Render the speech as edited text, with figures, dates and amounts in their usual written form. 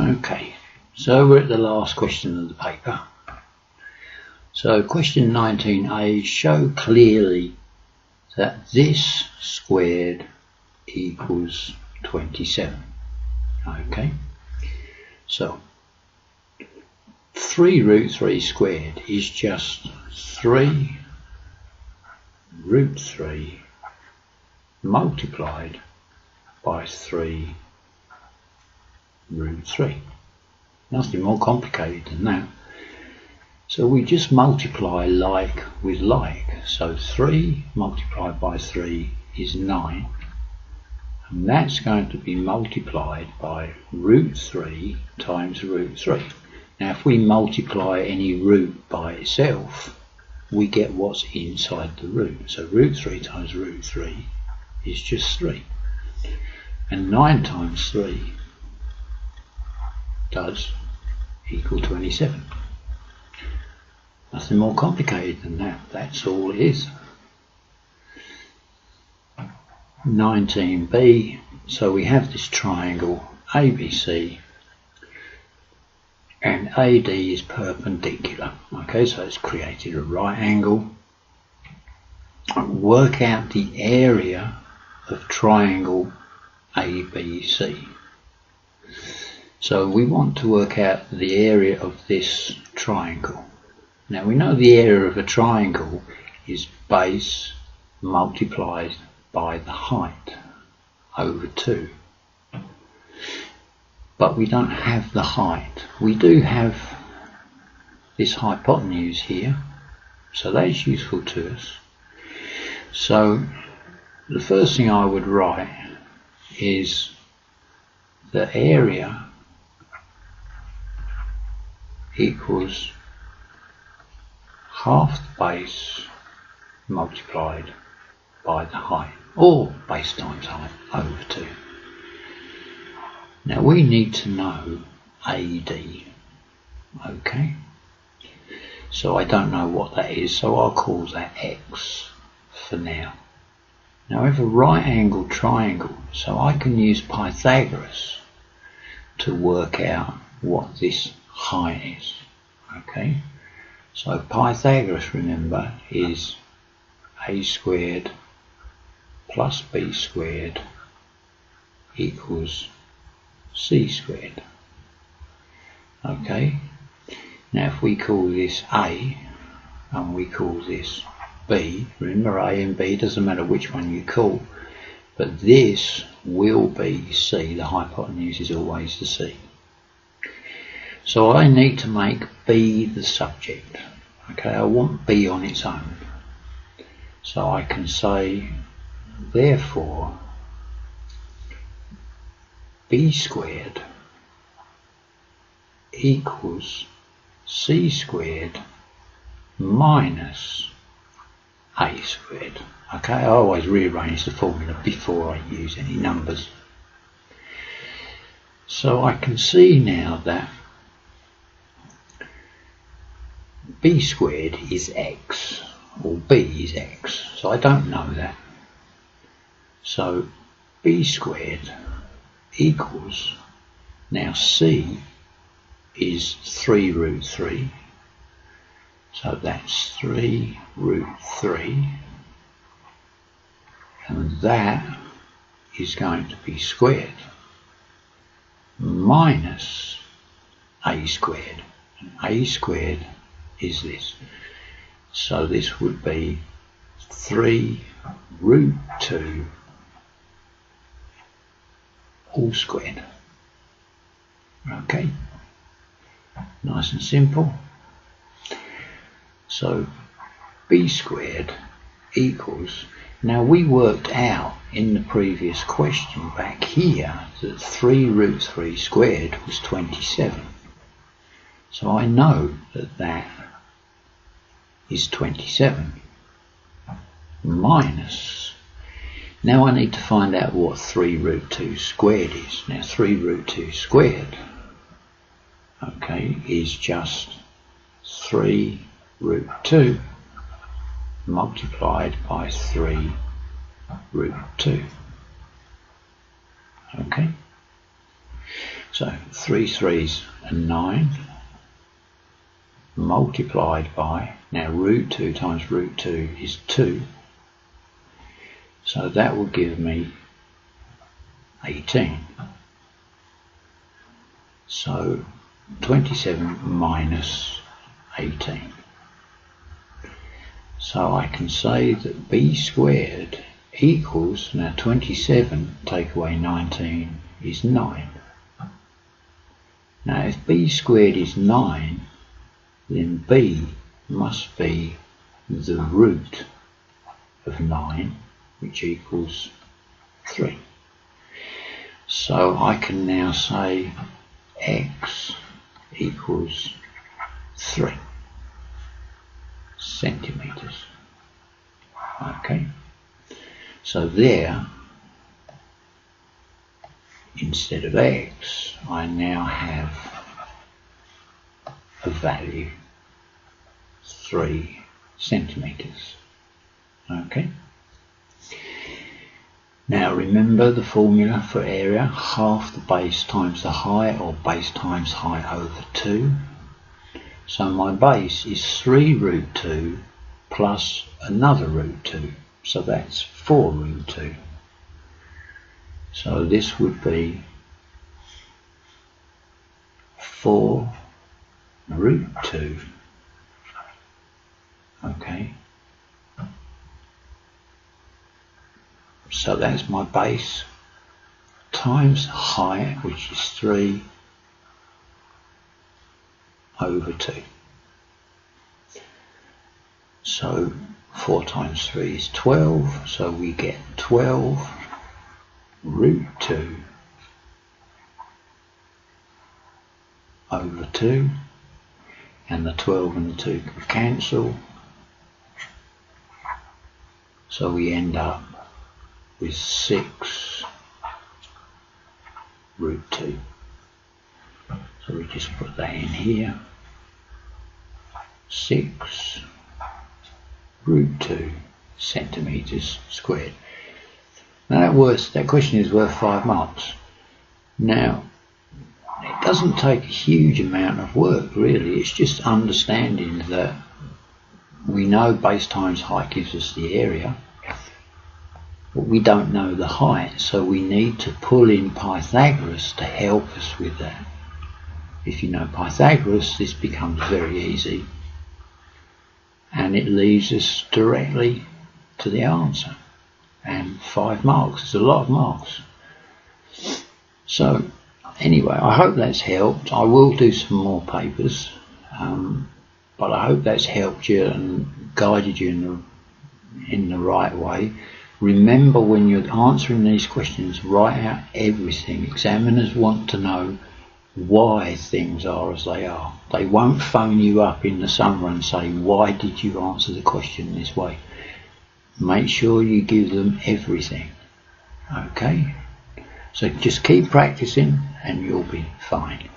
Okay, so we're at the last question of the paper. So question 19a, show clearly that this squared equals 27. Okay, so 3 root 3 squared is just 3 root 3 multiplied by 3 root 3. Nothing more complicated than that. So we just multiply like with like. So 3 multiplied by 3 is 9. And that's going to be multiplied by root 3 times root 3. Now if we multiply any root by itself, we get what's inside the root. So root 3 times root 3 is just 3. And 9 times 3 does equal 27. Nothing more complicated than that. That's all it is. 19b, so we have this triangle ABC and AD is perpendicular. Okay, so it's created a right angle. Work out the area of triangle ABC. So we want to work out the area of this triangle. Now we know the area of a triangle is base multiplied by the height over 2. But we don't have the height. We do have this hypotenuse here, so that's useful to us. So the first thing I would write is the area equals half the base multiplied by the height, or base times height over 2. Now we need to know AD. Okay, so I don't know what that is, so I'll call that X for now. Now I have a right angled triangle, so I can use Pythagoras to work out what this height is. Okay, so Pythagoras, remember, is a squared plus b squared equals c squared. Okay, now if we call this A and we call this B, remember A and B, doesn't matter which one you call, but this will be C, the hypotenuse is always the C. So I need to make B the subject. Okay, I want B on its own. So I can say, therefore, B squared equals C squared minus A squared. Okay, I always rearrange the formula before I use any numbers. So I can see now that B squared is X, or B is X, so I don't know that. So B squared equals, now C is 3 root 3, so that's 3 root 3, and that is going to be squared minus A squared, and A squared is this, so this would be 3 root 2 all squared. Okay, nice and simple. So B squared equals, now we worked out in the previous question back here that 3 root 3 squared was 27. So I know that that is 27 minus, now I need to find out what 3 root 2 squared is. Now 3 root 2 squared, okay, is just 3 root 2 multiplied by 3 root 2. Okay, So 3 3s are 9, multiplied by, now root 2 times root 2 is 2, so that will give me 18. So 27 minus 18. So I can say that b squared equals, now 27 take away 19 is 9. Now if b squared is 9, then b must be the root of 9, which equals 3. So I can now say x equals 3 centimeters. Okay, so there, instead of x, I now have a value 3 centimeters. Okay, now remember the formula for area: half the base times the height, or base times height over 2. So my base is 3 root 2 plus another root 2, so that's 4 root 2. So this would be 4 root 2. Okay, so that's my base times height, which is 3 over 2. So 4 times 3 is 12, so we get 12 root 2 over 2, and the 12 and the 2 can cancel, so we end up with 6 root 2. So we just put that in here, 6 root 2 centimeters squared. Now that question is worth 5 marks. Now, it doesn't take a huge amount of work really, it's just understanding that we know base times height gives us the area, but we don't know the height, so we need to pull in Pythagoras to help us with that. If you know Pythagoras, this becomes very easy, and it leads us directly to the answer. And 5 marks is a lot of marks. So anyway, I hope that's helped. I will do some more papers, but I hope that's helped you and guided you in the right way. Remember, when you're answering these questions, write out everything. Examiners want to know why things are as they are. They won't phone you up in the summer and say, why did you answer the question this way? Make sure you give them everything. Okay? So just keep practicing and you'll be fine.